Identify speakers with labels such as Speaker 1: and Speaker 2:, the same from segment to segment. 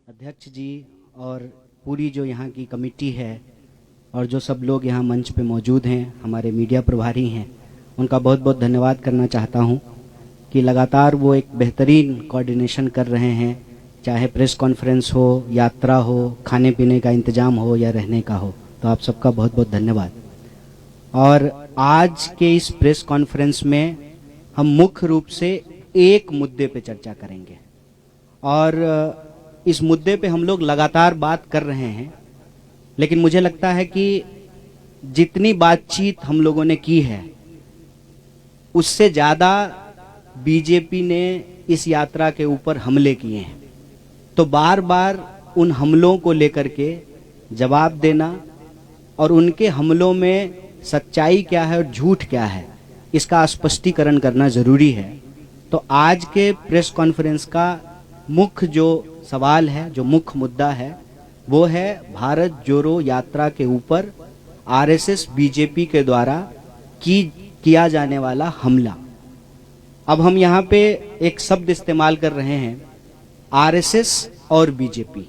Speaker 1: अध्यक्ष जी और पूरी जो यहाँ की कमेटी है और जो सब लोग यहाँ मंच पे मौजूद हैं, हमारे मीडिया प्रभारी हैं, उनका बहुत बहुत धन्यवाद करना चाहता हूँ कि लगातार वो एक बेहतरीन कोऑर्डिनेशन कर रहे हैं, चाहे प्रेस कॉन्फ्रेंस हो, यात्रा हो, खाने पीने का इंतजाम हो या रहने का हो। तो आप सबका बहुत बहुत धन्यवाद। और आज के इस प्रेस कॉन्फ्रेंस में हम मुख्य रूप से एक मुद्दे पे चर्चा करेंगे और इस मुद्दे पे हम लोग लगातार बात कर रहे हैं, लेकिन मुझे लगता है कि जितनी बातचीत हम लोगों ने की है उससे ज़्यादा बीजेपी ने इस यात्रा के ऊपर हमले किए हैं। तो बार बार उन हमलों को लेकर के जवाब देना और उनके हमलों में सच्चाई क्या है और झूठ क्या है, इसका स्पष्टीकरण करना ज़रूरी है। तो आज के प्रेस कॉन्फ्रेंस का मुख्य जो सवाल है, जो मुख्य मुद्दा है, वो है भारत जोड़ो यात्रा के ऊपर आरएसएस बीजेपी के द्वारा किया जाने वाला हमला। अब हम यहाँ पे एक शब्द इस्तेमाल कर रहे हैं, आरएसएस और बीजेपी।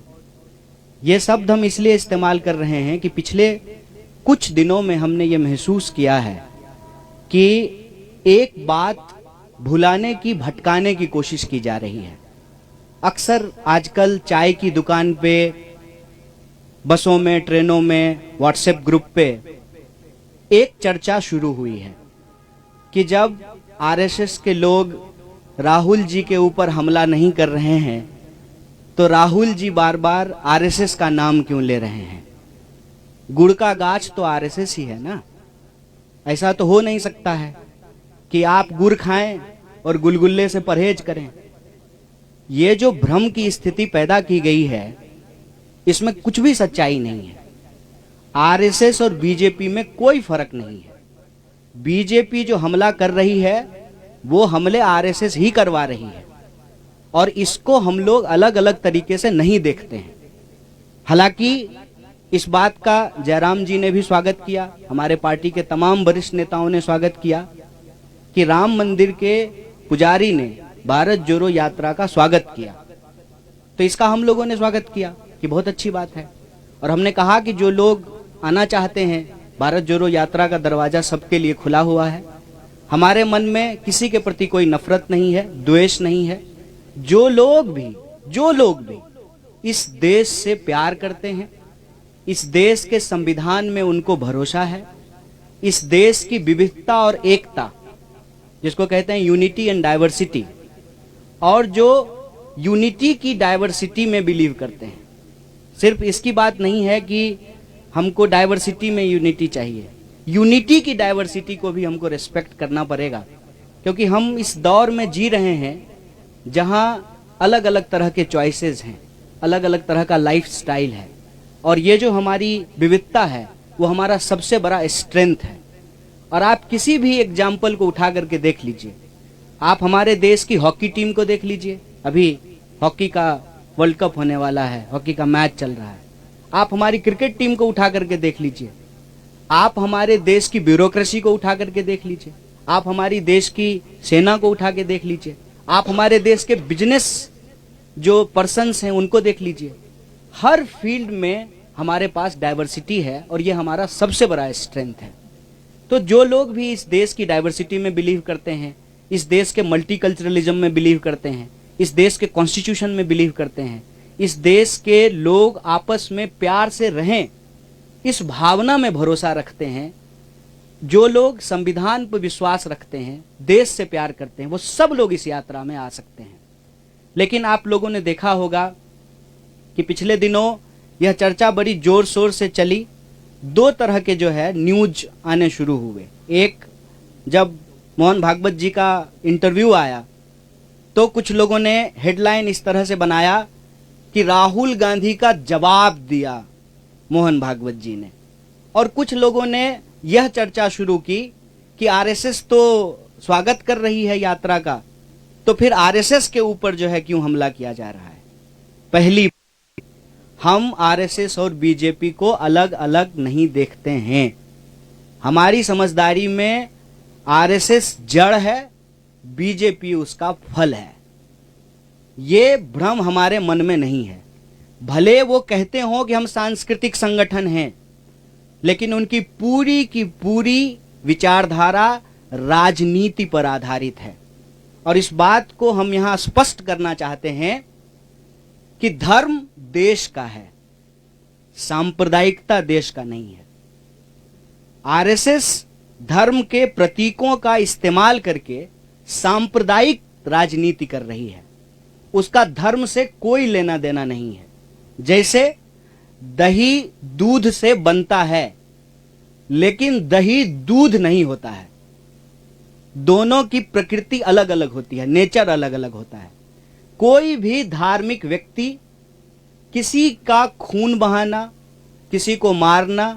Speaker 1: ये शब्द हम इसलिए इस्तेमाल कर रहे हैं कि पिछले कुछ दिनों में हमने ये महसूस किया है कि एक बात भुलाने की, भटकाने की कोशिश की जा रही है। अक्सर आजकल चाय की दुकान पे, बसों में, ट्रेनों में, व्हाट्सएप ग्रुप पे एक चर्चा शुरू हुई है कि जब आरएसएस के लोग राहुल जी के ऊपर हमला नहीं कर रहे हैं तो राहुल जी बार बार आरएसएस का नाम क्यों ले रहे हैं। गुड़ का गाछ तो आरएसएस ही है ना। ऐसा तो हो नहीं सकता है कि आप गुड़ खाएं और गुलगुल्ले से परहेज करें। ये जो भ्रम की स्थिति पैदा की गई है, इसमें कुछ भी सच्चाई नहीं है। आरएसएस और बीजेपी में कोई फर्क नहीं है। बीजेपी जो हमला कर रही है वो हमले आरएसएस ही करवा रही है और इसको हम लोग अलग अलग तरीके से नहीं देखते हैं। हालांकि इस बात का जयराम जी ने भी स्वागत किया, हमारे पार्टी के तमाम वरिष्ठ नेताओं ने स्वागत किया कि राम मंदिर के पुजारी ने भारत जोड़ो यात्रा का स्वागत किया। तो इसका हम लोगों ने स्वागत किया कि बहुत अच्छी बात है। और हमने कहा कि जो लोग आना चाहते हैं, भारत जोड़ो यात्रा का दरवाजा सबके लिए खुला हुआ है। हमारे मन में किसी के प्रति कोई नफरत नहीं है, द्वेष नहीं है। जो लोग भी इस देश से प्यार करते हैं, इस देश के संविधान में उनको भरोसा है, इस देश की विविधता और एकता, जिसको कहते हैं यूनिटी एंड डाइवर्सिटी, और जो यूनिटी की डाइवर्सिटी में बिलीव करते हैं। सिर्फ इसकी बात नहीं है कि हमको डाइवर्सिटी में यूनिटी चाहिए, यूनिटी की डाइवर्सिटी को भी हमको रिस्पेक्ट करना पड़ेगा, क्योंकि हम इस दौर में जी रहे हैं जहां अलग अलग तरह के चॉइसेस हैं, अलग अलग तरह का लाइफ स्टाइल है, और ये जो हमारी विविधता है वो हमारा सबसे बड़ा स्ट्रेंथ है। और आप किसी भी एग्जाम्पल को उठा करके देख लीजिए। आप हमारे देश की हॉकी टीम को देख लीजिए, अभी हॉकी का वर्ल्ड कप होने वाला है, हॉकी का मैच चल रहा है। आप हमारी क्रिकेट टीम को उठा करके देख लीजिए, आप हमारे देश की ब्यूरोक्रेसी को उठा करके देख लीजिए, आप हमारी देश की सेना को उठा के देख लीजिए, आप हमारे देश के बिजनेस जो पर्सन्स हैं उनको देख लीजिए। हर फील्ड में हमारे पास डाइवर्सिटी है और ये हमारा सबसे बड़ा स्ट्रेंथ है। तो जो लोग भी इस देश की डाइवर्सिटी में बिलीव करते हैं, इस देश के मल्टीकल्चरलिज्म में बिलीव करते हैं, इस देश के कॉन्स्टिट्यूशन में बिलीव करते हैं, इस देश के लोग आपस में प्यार से रहें, इस भावना में भरोसा रखते हैं, जो लोग संविधान पर विश्वास रखते हैं, देश से प्यार करते हैं, वो सब लोग इस यात्रा में आ सकते हैं। लेकिन आप लोगों ने देखा होगा कि पिछले दिनों यह चर्चा बड़ी जोर शोर से चली। दो तरह के जो है न्यूज आने शुरू हुए। एक, जब मोहन भागवत जी का इंटरव्यू आया तो कुछ लोगों ने हेडलाइन इस तरह से बनाया कि राहुल गांधी का जवाब दिया मोहन भागवत जी ने, और कुछ लोगों ने यह चर्चा शुरू की कि आरएसएस तो स्वागत कर रही है यात्रा का, तो फिर आरएसएस के ऊपर जो है क्यों हमला किया जा रहा है। पहली, हम आरएसएस और बीजेपी को अलग अलग नहीं देखते हैं। हमारी समझदारी में आरएसएस जड़ है, बीजेपी उसका फल है। ये भ्रम हमारे मन में नहीं है। भले वो कहते हो कि हम सांस्कृतिक संगठन हैं, लेकिन उनकी पूरी की पूरी विचारधारा राजनीति पर आधारित है। और इस बात को हम यहां स्पष्ट करना चाहते हैं कि धर्म देश का है, सांप्रदायिकता देश का नहीं है। आरएसएस धर्म के प्रतीकों का इस्तेमाल करके सांप्रदायिक राजनीति कर रही है, उसका धर्म से कोई लेना देना नहीं है। जैसे दही दूध से बनता है, लेकिन दही दूध नहीं होता है, दोनों की प्रकृति अलग अलग होती है, नेचर अलग अलग होता है। कोई भी धार्मिक व्यक्ति किसी का खून बहाना, किसी को मारना,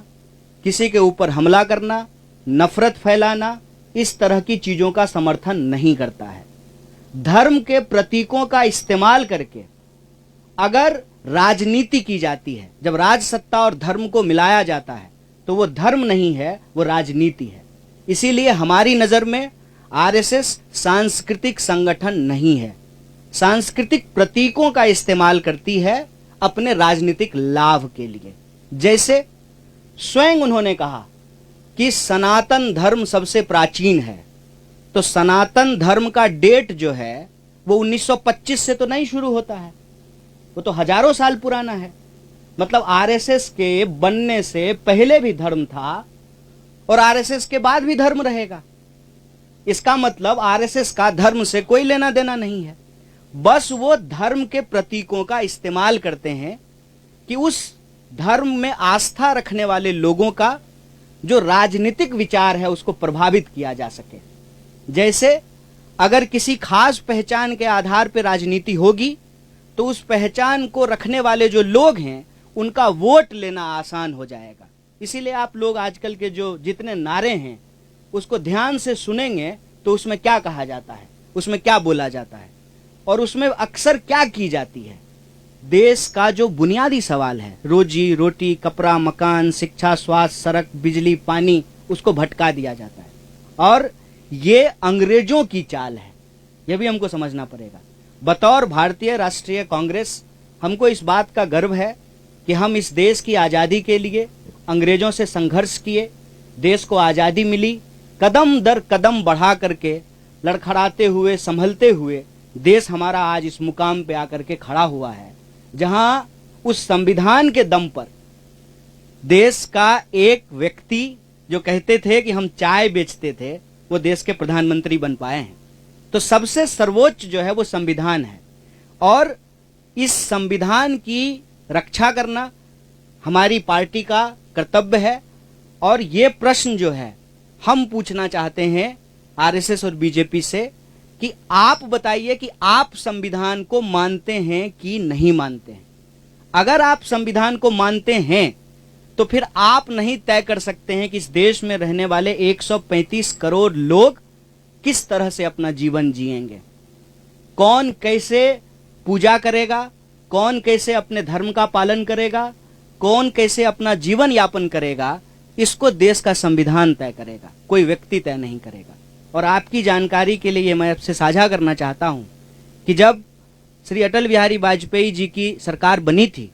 Speaker 1: किसी के ऊपर हमला करना, नफरत फैलाना, इस तरह की चीजों का समर्थन नहीं करता है। धर्म के प्रतीकों का इस्तेमाल करके अगर राजनीति की जाती है, जब राजसत्ता और धर्म को मिलाया जाता है, तो वो धर्म नहीं है, वो राजनीति है। इसीलिए हमारी नजर में आरएसएस सांस्कृतिक संगठन नहीं है, सांस्कृतिक प्रतीकों का इस्तेमाल करती है अपने राजनीतिक लाभ के लिए। जैसे स्वयं उन्होंने कहा कि सनातन धर्म सबसे प्राचीन है, तो सनातन धर्म का डेट जो है वो 1925 से तो नहीं शुरू होता है, वो तो हजारों साल पुराना है। मतलब आरएसएस के बनने से पहले भी धर्म था और आरएसएस के बाद भी धर्म रहेगा। इसका मतलब आरएसएस का धर्म से कोई लेना देना नहीं है, बस वो धर्म के प्रतीकों का इस्तेमाल करते हैं कि उस धर्म में आस्था रखने वाले लोगों का जो राजनीतिक विचार है उसको प्रभावित किया जा सके। जैसे अगर किसी खास पहचान के आधार पर राजनीति होगी तो उस पहचान को रखने वाले जो लोग हैं उनका वोट लेना आसान हो जाएगा। इसीलिए आप लोग आजकल के जो जितने नारे हैं उसको ध्यान से सुनेंगे तो उसमें क्या कहा जाता है, उसमें क्या बोला जाता है और उसमें अक्सर क्या की जाती है। देश का जो बुनियादी सवाल है, रोजी रोटी, कपड़ा, मकान, शिक्षा, स्वास्थ्य, सड़क, बिजली, पानी, उसको भटका दिया जाता है। और ये अंग्रेजों की चाल है, यह भी हमको समझना पड़ेगा। बतौर भारतीय राष्ट्रीय कांग्रेस हमको इस बात का गर्व है कि हम इस देश की आज़ादी के लिए अंग्रेजों से संघर्ष किए, देश को आज़ादी मिली, कदम दर कदम बढ़ा करके लड़खड़ाते हुए, संभलते हुए देश हमारा आज इस मुकाम पे आकर के खड़ा हुआ है, जहां उस संविधान के दम पर देश का एक व्यक्ति जो कहते थे कि हम चाय बेचते थे, वो देश के प्रधानमंत्री बन पाए हैं। तो सबसे सर्वोच्च जो है वो संविधान है और इस संविधान की रक्षा करना हमारी पार्टी का कर्तव्य है। और ये प्रश्न जो है हम पूछना चाहते हैं आरएसएस और बीजेपी से कि आप बताइए कि आप संविधान को मानते हैं कि नहीं मानते हैं। अगर आप संविधान को मानते हैं तो फिर आप नहीं तय कर सकते हैं कि इस देश में रहने वाले 135 करोड़ लोग किस तरह से अपना जीवन जिएंगे, कौन कैसे पूजा करेगा, कौन कैसे अपने धर्म का पालन करेगा, कौन कैसे अपना जीवन यापन करेगा। इसको देश का संविधान तय करेगा, कोई व्यक्ति तय नहीं करेगा। और आपकी जानकारी के लिए मैं आपसे साझा करना चाहता हूं कि जब श्री अटल बिहारी वाजपेयी जी की सरकार बनी थी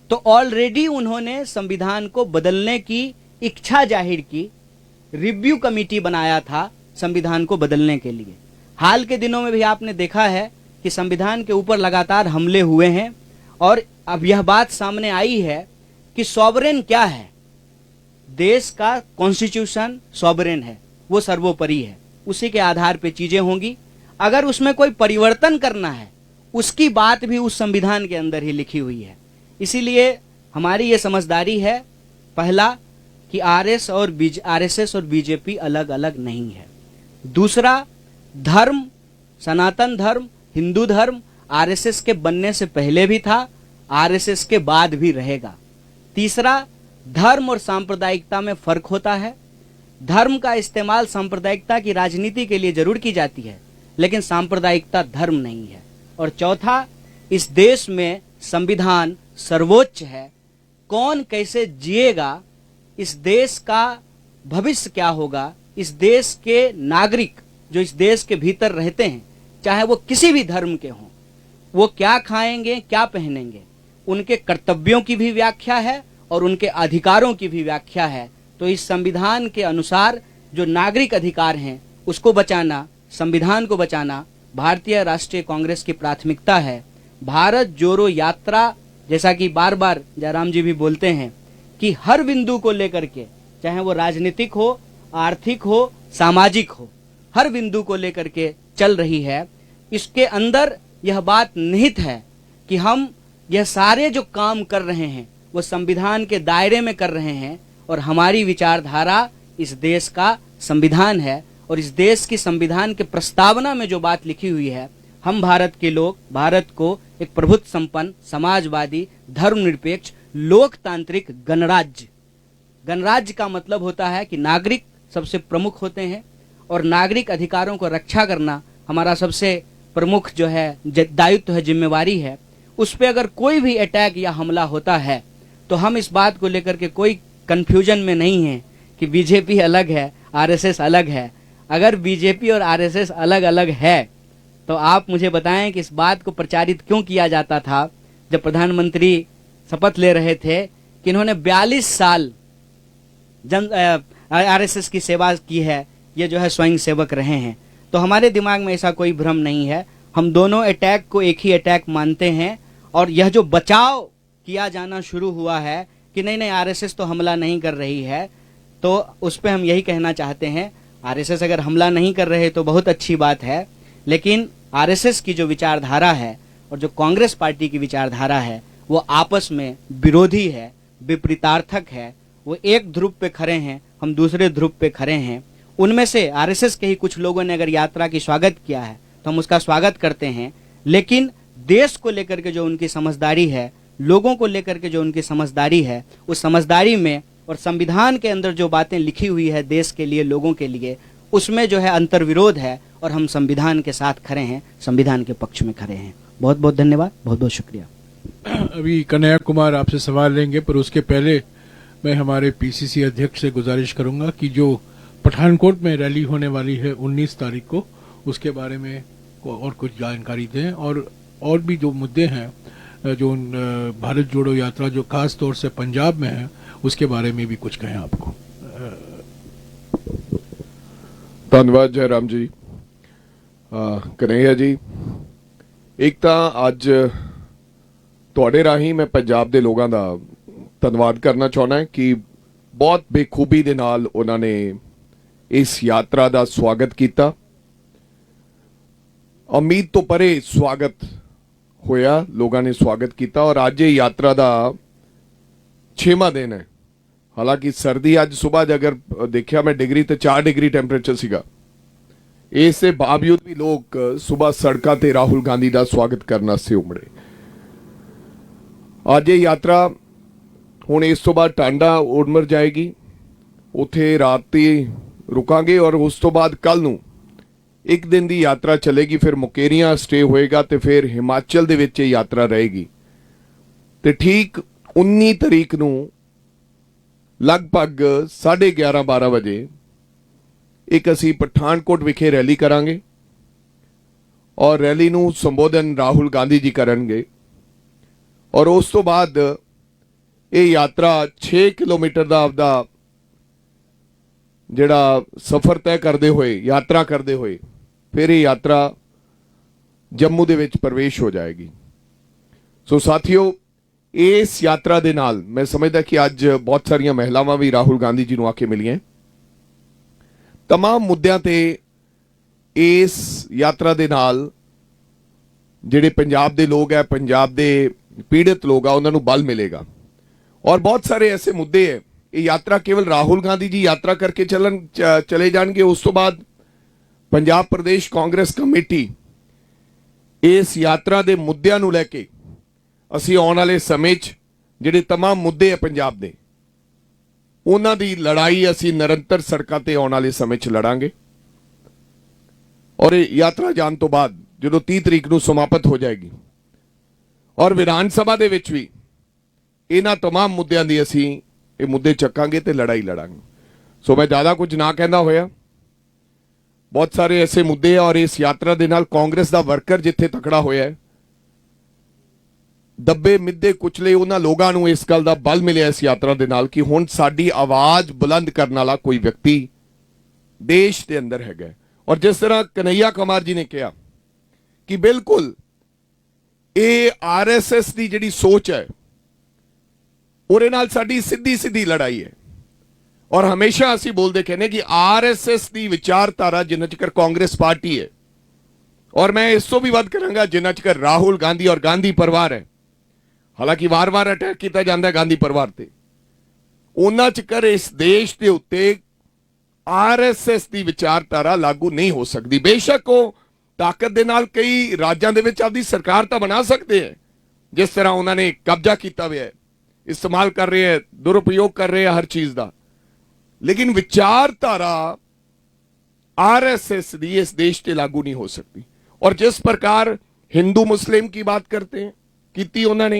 Speaker 1: तो ऑलरेडी उन्होंने संविधान को बदलने की इच्छा जाहिर की, रिव्यू कमेटी बनाया था संविधान को बदलने के लिए। हाल के दिनों में भी आपने देखा है कि संविधान के ऊपर लगातार हमले हुए हैं और अब यह बात सामने आई है कि सॉवरेन क्या है। देश का कॉन्स्टिट्यूशन सॉवरेन है, वो सर्वोपरि है, उसी के आधार पे चीजें होंगी। अगर उसमें कोई परिवर्तन करना है उसकी बात भी उस संविधान के अंदर ही लिखी हुई है। इसीलिए हमारी ये समझदारी है, पहला कि आरएसएस और बीजेपी अलग अलग नहीं है। दूसरा, धर्म, सनातन धर्म, हिंदू धर्म आरएसएस के बनने से पहले भी था, आरएसएस के बाद भी रहेगा। तीसरा, धर्म और सांप्रदायिकता में फर्क होता है। धर्म का इस्तेमाल सांप्रदायिकता की राजनीति के लिए जरूर की जाती है, लेकिन सांप्रदायिकता धर्म नहीं है। और चौथा, इस देश में संविधान सर्वोच्च है, कौन कैसे जिएगा, इस देश का भविष्य क्या होगा, इस देश के नागरिक जो इस देश के भीतर रहते हैं, चाहे वो किसी भी धर्म के हों, वो क्या खाएंगे, क्या पहनेंगे, उनके कर्तव्यों की भी व्याख्या है और उनके अधिकारों की भी व्याख्या है। तो इस संविधान के अनुसार जो नागरिक अधिकार हैं उसको बचाना, संविधान को बचाना भारतीय राष्ट्रीय कांग्रेस की प्राथमिकता है। भारत जोड़ो यात्रा, जैसा कि बार बार जयराम जी भी बोलते हैं कि हर बिंदु को लेकर के, चाहे वो राजनीतिक हो, आर्थिक हो, सामाजिक हो, हर बिंदु को लेकर के चल रही है। इसके अंदर यह बात निहित है कि हम यह सारे जो काम कर रहे हैं वो संविधान के दायरे में कर रहे हैं और हमारी विचारधारा इस देश का संविधान है। और इस देश की संविधान के प्रस्तावना में जो बात लिखी हुई है, हम भारत के लोग भारत को एक प्रभुत्व संपन्न, समाजवादी, धर्मनिरपेक्ष, लोकतांत्रिक गणराज्य, गणराज्य का मतलब होता है कि नागरिक सबसे प्रमुख होते हैं और नागरिक अधिकारों को रक्षा करना हमारा सबसे प्रमुख जो है दायित्व है, जिम्मेवारी है। उस पर अगर कोई भी अटैक या हमला होता है तो हम इस बात को लेकर के कोई कंफ्यूजन में नहीं है कि बीजेपी अलग है, आरएसएस अलग है। अगर बीजेपी और आरएसएस अलग अलग है तो आप मुझे बताएं कि इस बात को प्रचारित क्यों किया जाता था जब प्रधानमंत्री शपथ ले रहे थे कि इन्होंने 42 साल आरएसएस की सेवा की है, ये जो है स्वयं सेवक रहे हैं। तो हमारे दिमाग में ऐसा कोई भ्रम नहीं है। हम दोनों अटैक को एक ही अटैक मानते हैं और यह जो बचाव किया जाना शुरू हुआ है कि नहीं आरएसएस तो हमला नहीं कर रही है, तो उस पर हम यही कहना चाहते हैं, आरएसएस अगर हमला नहीं कर रहे तो बहुत अच्छी बात है, लेकिन आरएसएस की जो विचारधारा है और जो कांग्रेस पार्टी की विचारधारा है वो आपस में विरोधी है, विपरीतार्थक है। वो एक ध्रुव पे खड़े हैं, हम दूसरे ध्रुव पे खड़े हैं। उनमें से आरएसएस के ही कुछ लोगों ने अगर यात्रा की स्वागत किया है तो हम उसका स्वागत करते हैं, लेकिन देश को लेकर के जो उनकी समझदारी है, लोगों को लेकर के जो उनकी समझदारी है, उस समझदारी में और संविधान के अंदर जो बातें लिखी हुई है देश के लिए, लोगों के लिए, उसमें जो है अंतर्विरोध है और हम संविधान के साथ खड़े हैं, संविधान के पक्ष में खड़े हैं। बहुत बहुत धन्यवाद, बहुत बहुत शुक्रिया।
Speaker 2: अभी कन्हैया कुमार आपसे सवाल लेंगे, पर उसके पहले मैं हमारे पीसीसी अध्यक्ष से गुजारिश करूंगा कि जो पठानकोट में रैली होने वाली है 19 तारीख को, उसके बारे में और कुछ जानकारी दें और भी जो मुद्दे हैं जो भारत जोड़ो यात्रा जो खास तौर से पंजाब में है उसके बारे में भी कुछ कहें आपको।
Speaker 3: धन्यवाद जयराम जी। कन्हैया जी, एक ਤਾਂ ਅੱਜ ਤੁਹਾਡੇ ਰਾਹੀਂ ਮੈਂ ਪੰਜਾਬ ਦੇ ਲੋਕਾਂ ਦਾ ਧੰਨਵਾਦ ਕਰਨਾ ਚਾਹੁੰਦਾ ਕਿ ਬਹੁਤ ਬੇਖੂਬੀ ਦੇ ਨਾਲ ਉਹਨਾਂ ਨੇ ਇਸ ਯਾਤਰਾ ਦਾ ਸਵਾਗਤ ਕੀਤਾ। ਉਮੀਦ ਤੋਂ ਪਰੇ ਸਵਾਗਤ ਹੋਇਆ, ਲੋਕਾਂ ਨੇ ਸਵਾਗਤ ਕੀਤਾ ਔਰ ਅੱਜ ਇਹ ਯਾਤਰਾ ਦਾ 6ਵਾਂ ਦਿਨ ਹੈ। ਹਾਲਾਂਕਿ ਸਰਦੀ ਅੱਜ ਸਵੇਰ ਅਗਰ ਦੇਖਿਆ ਮੈਂ ਡਿਗਰੀ ਤੇ 4 ਡਿਗਰੀ ਟੈਂਪਰੇਚਰ ਸੀਗਾ, ਇਸ ਦੇ ਬਾਵਜੂਦ ਵੀ ਲੋਕ ਸਵੇਰ ਸੜਕਾਂ ਤੇ ਰਾਹੁਲ ਗਾਂਧੀ ਦਾ ਸਵਾਗਤ ਕਰਨ ਵਾਸਤੇ ਉਮੜੇ। ਅੱਜ ਇਹ ਯਾਤਰਾ ਹੁਣ ਇਸ ਤੋਂ ਬਾਅਦ ਟਾਂਡਾ ਉੜਮਰ ਜਾਏਗੀ, ਉੱਥੇ ਰਾਤੀ ਰੁਕਾਂਗੇ ਔਰ ਉਸ ਤੋਂ ਬਾਅਦ ਕੱਲ ਨੂੰ ਇੱਕ ਦਿਨ ਦੀ ਯਾਤਰਾ ਚੱਲੇਗੀ, ਫਿਰ ਮੁਕੇਰੀਆਂ ਸਟੇ ਹੋਏਗਾ ਤੇ ਫਿਰ ਹਿਮਾਚਲ ਦੇ ਵਿੱਚ ਇਹ ਯਾਤਰਾ ਰਹੇਗੀ। ਤੇ ਠੀਕ 19 ਤਰੀਕ ਨੂੰ ਲਗਭਗ 11:30-12 ਵਜੇ ਇੱਕ ਅਸੀਂ ਪਠਾਨਕੋਟ ਵਿਖੇ ਰੈਲੀ ਕਰਾਂਗੇ ਔਰ ਰੈਲੀ ਨੂੰ ਸੰਬੋਧਨ ਰਾਹੁਲ ਗਾਂਧੀ ਜੀ ਕਰਨਗੇ ਔਰ ਉਸ ਤੋਂ ਬਾਅਦ ਇਹ ਯਾਤਰਾ 6 ਕਿਲੋਮੀਟਰ ਦਾ ਆਪਦਾ ਜਿਹੜਾ ਸਫ਼ਰ ਤੈਅ ਕਰਦੇ ਹੋਏ, ਯਾਤਰਾ ਕਰਦੇ ਹੋਏ ਫਿਰ ਇਹ ਯਾਤਰਾ ਜੰਮੂ ਦੇ ਵਿੱਚ ਪ੍ਰਵੇਸ਼ ਹੋ ਜਾਏਗੀ। ਸੋ ਸਾਥੀਓ, ਇਸ ਯਾਤਰਾ ਦੇ ਨਾਲ ਮੈਂ ਸਮਝਦਾ ਕਿ ਅੱਜ ਬਹੁਤ ਸਾਰੀਆਂ ਮਹਿਲਾਵਾਂ ਵੀ ਰਾਹੁਲ ਗਾਂਧੀ ਜੀ ਨੂੰ ਆ ਕੇ ਮਿਲੀਆਂ। तमाम मुद्दों ते इस यात्रा दे नाल जिहड़े पंजाब दे लोग है, पंजाब दे पीड़ित लोग आ, उन्होंने बल मिलेगा और बहुत सारे ऐसे मुद्दे है। ये यात्रा केवल राहुल गांधी जी यात्रा करके चले जाएंगे, उस तो बाद पंजाब प्रदेश कांग्रेस कमेटी इस यात्रा दे मुद्दों नूं लैके असीं आउण वाले समय जिहड़े तमाम मुद्दे है पंजाब दे, उन्हां दी लड़ाई असीं निरंतर सड़कां ते आउण वाले समय च लड़ांगे और यात्रा जाण तो बाद जो 30 तरीक नूं समाप्त हो जाएगी और विधान सभा दे विच भी इन्हां तमाम मुद्दों दी असीं ये मुद्दे चकांगे ते लड़ाई लड़ांगे। सो मैं ज़्यादा कुछ ना कहना होया, बहुत सारे ऐसे मुद्दे और इस यात्रा दे नाल कांग्रेस दा वर्कर जिथे तकड़ा होया है, ਦੱਬੇ ਮਿੱਧੇ ਕੁਚਲੇ ਉਹਨਾਂ ਲੋਕਾਂ ਨੂੰ ਇਸ ਗੱਲ ਦਾ ਬਲ ਮਿਲਿਆ ਇਸ ਯਾਤਰਾ ਦੇ ਨਾਲ ਕਿ ਹੁਣ ਸਾਡੀ ਆਵਾਜ਼ ਬੁਲੰਦ ਕਰਨ ਵਾਲਾ ਕੋਈ ਵਿਅਕਤੀ ਦੇਸ਼ ਦੇ ਅੰਦਰ ਹੈਗਾ। ਔਰ ਜਿਸ ਤਰ੍ਹਾਂ ਕਨਈਆ ਕੁਮਾਰ ਜੀ ਨੇ ਕਿਹਾ ਕਿ ਬਿਲਕੁਲ ਇਹ ਆਰਐਸਐਸ ਦੀ ਜਿਹੜੀ ਸੋਚ ਹੈ ਉਹਦੇ ਨਾਲ ਸਾਡੀ ਸਿੱਧੀ ਸਿੱਧੀ ਲੜਾਈ ਹੈ। ਔਰ ਹਮੇਸ਼ਾ ਅਸੀਂ ਬੋਲਦੇ ਕਹਿੰਦੇ ਕਿ ਆਰਐਸਐਸ ਦੀ ਵਿਚਾਰਧਾਰਾ ਜਿੰਨਾ ਚਿਰ ਕਾਂਗਰਸ ਪਾਰਟੀ ਹੈ, ਔਰ ਮੈਂ ਇਸ ਤੋਂ ਵੀ ਵੱਧ ਕਰਾਂਗਾ ਜਿੰਨਾ ਚਿਰ ਰਾਹੁਲ ਗਾਂਧੀ ਔਰ ਗਾਂਧੀ ਪਰਿਵਾਰ ਹੈ, ਹਾਲਾਂਕਿ ਵਾਰ-ਵਾਰ ਅਟੈਕ ਕੀਤਾ ਜਾਂਦਾ ਹੈ ਗਾਂਧੀ ਪਰਿਵਾਰ ਤੇ, ਉਹਨਾਂ ਚਿਰ ਇਸ ਦੇਸ਼ ਦੇ ਉੱਤੇ ਆਰਐਸਐਸ ਦੀ ਵਿਚਾਰਧਾਰਾ ਲਾਗੂ ਨਹੀਂ ਹੋ ਸਕਦੀ। ਬੇਸ਼ੱਕ ਉਹ ਤਾਕਤ ਦੇ ਨਾਲ ਕਈ ਰਾਜਾਂ ਦੇ ਵਿੱਚ ਆਪਦੀ ਸਰਕਾਰ ਤਾਂ ਬਣਾ ਸਕਦੇ ਹੈ, ਜਿਸ ਤਰ੍ਹਾਂ ਉਹਨਾਂ ਨੇ ਕਬਜ਼ਾ ਕੀਤਾ ਹੋਇਆ ਹੈ, ਇਸਤੇਮਾਲ ਕਰ ਰਹੇ ਹੈ, ਦੁਰਉਪਯੋਗ ਕਰ ਰਹੇ ਹੈ ਹਰ ਚੀਜ਼ ਦਾ, लेकिन विचारधारा आरएसएस दी इस देश से लागू नहीं हो सकती। और जिस प्रकार हिंदू मुस्लिम की बात करते हैं की उन्होंने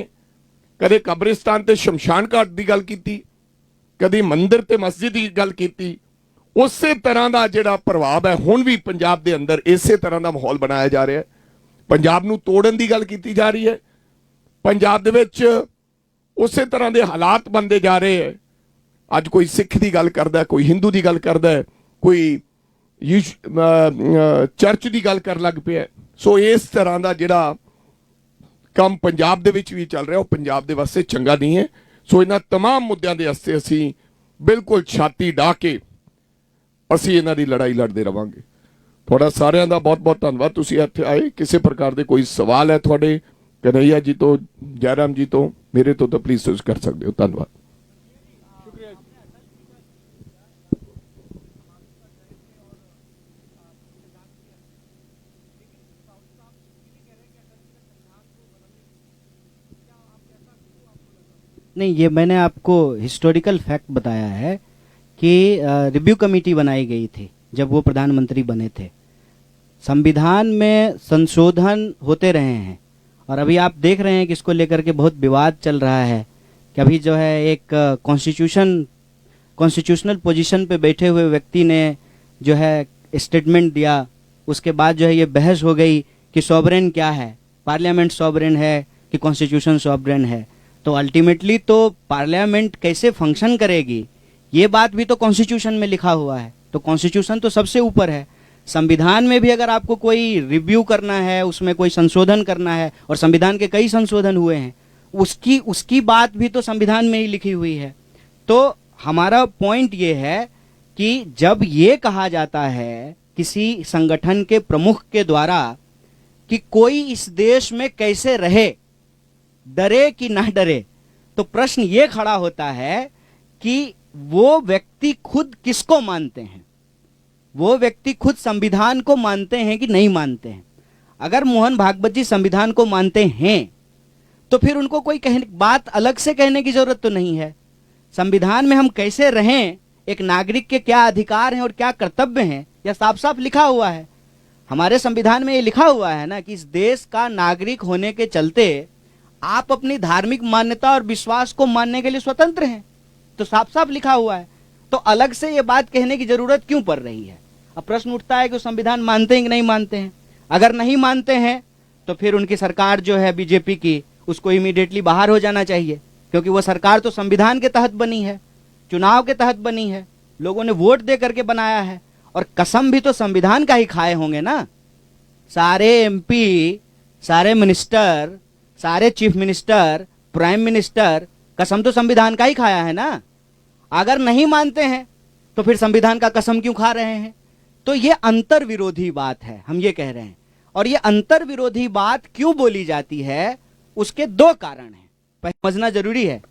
Speaker 3: कदे कब्रिस्तान ते शमशान घाट की गल की, कदे मंदिर ते मस्जिद की गल की, उस तरह का जिहड़ा प्रभाव है हुण भी पंजाब दे अंदर इसे तरह का माहौल बनाया जा रहा है। पंजाब नूं तोड़न की गल की जा रही है, पंजाब दे विच उस तरह के हालात बनते जा रहे हैं। ਅੱਜ ਕੋਈ ਸਿੱਖ ਦੀ ਗੱਲ ਕਰਦਾ, ਕੋਈ ਹਿੰਦੂ ਦੀ ਗੱਲ ਕਰਦਾ, ਕੋਈ ਚਰਚ ਦੀ ਗੱਲ ਕਰਨ ਲੱਗ ਪਿਆ। ਸੋ ਇਸ ਤਰ੍ਹਾਂ ਦਾ ਜਿਹੜਾ ਕੰਮ ਪੰਜਾਬ ਦੇ ਵਿੱਚ ਵੀ ਚੱਲ ਰਿਹਾ ਉਹ ਪੰਜਾਬ ਦੇ ਵਾਸਤੇ ਚੰਗਾ ਨਹੀਂ ਹੈ। ਸੋ ਇਹਨਾਂ तमाम ਮੁੱਦਿਆਂ ਦੇ ਵਾਸਤੇ ਅਸੀਂ ਬਿਲਕੁਲ ਛਾਤੀ ਢਾ ਕੇ ਅਸੀਂ ਇਹਨਾਂ ਦੀ ਲੜਾਈ ਲੜਦੇ ਰਵਾਂਗੇ। ਤੁਹਾਡਾ ਸਾਰਿਆਂ ਦਾ ਬਹੁਤ ਬਹੁਤ ਧੰਨਵਾਦ, ਤੁਸੀਂ ਇੱਥੇ ਆਏ। ਕਿਸੇ ਪ੍ਰਕਾਰ ਦੇ ਕੋਈ ਸਵਾਲ ਹੈ ਤੁਹਾਡੇ ਕਨਈਆ ਜੀ ਤੋਂ, ਜੈਰਾਮ ਜੀ ਤੋਂ, ਮੇਰੇ ਤੋਂ, ਤਾਂ ਪਲੀਜ਼ ਤੁਸੀਂ ਕਰ ਸਕਦੇ ਹੋ। ਧੰਨਵਾਦ।
Speaker 1: नहीं, ये मैंने आपको हिस्टोरिकल फैक्ट बताया है कि रिव्यू कमेटी बनाई गई थी जब वो प्रधानमंत्री बने थे। संविधान में संशोधन होते रहे हैं और अभी आप देख रहे हैं कि इसको लेकर के बहुत विवाद चल रहा है कि अभी जो है एक कॉन्स्टिट्यूशनल पोजीशन पे बैठे हुए व्यक्ति ने जो है स्टेटमेंट दिया, उसके बाद जो है ये बहस हो गई कि सॉवरेन क्या है, पार्लियामेंट सॉवरेन है कि कॉन्स्टिट्यूशन सॉवरेन है। तो अल्टीमेटली तो पार्लियामेंट कैसे फंक्शन करेगी ये बात भी तो कॉन्स्टिट्यूशन में लिखा हुआ है। तो कॉन्स्टिट्यूशन तो सबसे ऊपर है। संविधान में भी अगर आपको कोई रिव्यू करना है, उसमें कोई संशोधन करना है, और संविधान के कई संशोधन हुए हैं, उसकी बात भी तो संविधान में ही लिखी हुई है। तो हमारा पॉइंट ये है कि जब ये कहा जाता है किसी संगठन के प्रमुख के द्वारा कि कोई इस देश में कैसे रहे, डरे कि ना डरे, तो प्रश्न ये खड़ा होता है कि वो व्यक्ति खुद किसको मानते हैं, वो व्यक्ति खुद संविधान को मानते हैं कि नहीं मानते हैं। अगर मोहन भागवत जी संविधान को मानते हैं तो फिर उनको कोई बात अलग से कहने की जरूरत तो नहीं है। संविधान में हम कैसे रहें, एक नागरिक के क्या अधिकार हैं और क्या कर्तव्य हैं, यह साफ साफ लिखा हुआ है। हमारे संविधान में ये लिखा हुआ है ना कि इस देश का नागरिक होने के चलते आप अपनी धार्मिक मान्यता और विश्वास को मानने के लिए स्वतंत्र हैं, तो साफ साफ लिखा हुआ है। तो अलग से ये बात कहने की जरूरत क्यों पड़ रही है। अब प्रश्न उठता है कि संविधान मानते हैं कि नहीं मानते हैं। अगर नहीं मानते हैं तो फिर उनकी सरकार जो है बीजेपी की, उसको इमीडिएटली बाहर हो जाना चाहिए, क्योंकि वो सरकार तो संविधान के तहत बनी है, चुनाव के तहत बनी है, लोगों ने वोट दे करके बनाया है, और कसम भी तो संविधान का ही खाए होंगे ना। सारे एमपी, सारे मिनिस्टर, सारे चीफ मिनिस्टर, प्राइम मिनिस्टर, कसम तो संविधान का ही खाया है ना। अगर नहीं मानते हैं तो फिर संविधान का कसम क्यों खा रहे हैं। तो ये अंतर विरोधी बात है, हम ये कह रहे हैं। और ये अंतर विरोधी बात क्यों बोली जाती है, उसके दो कारण हैं, समझना जरूरी है।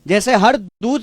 Speaker 1: जैसे हर दूध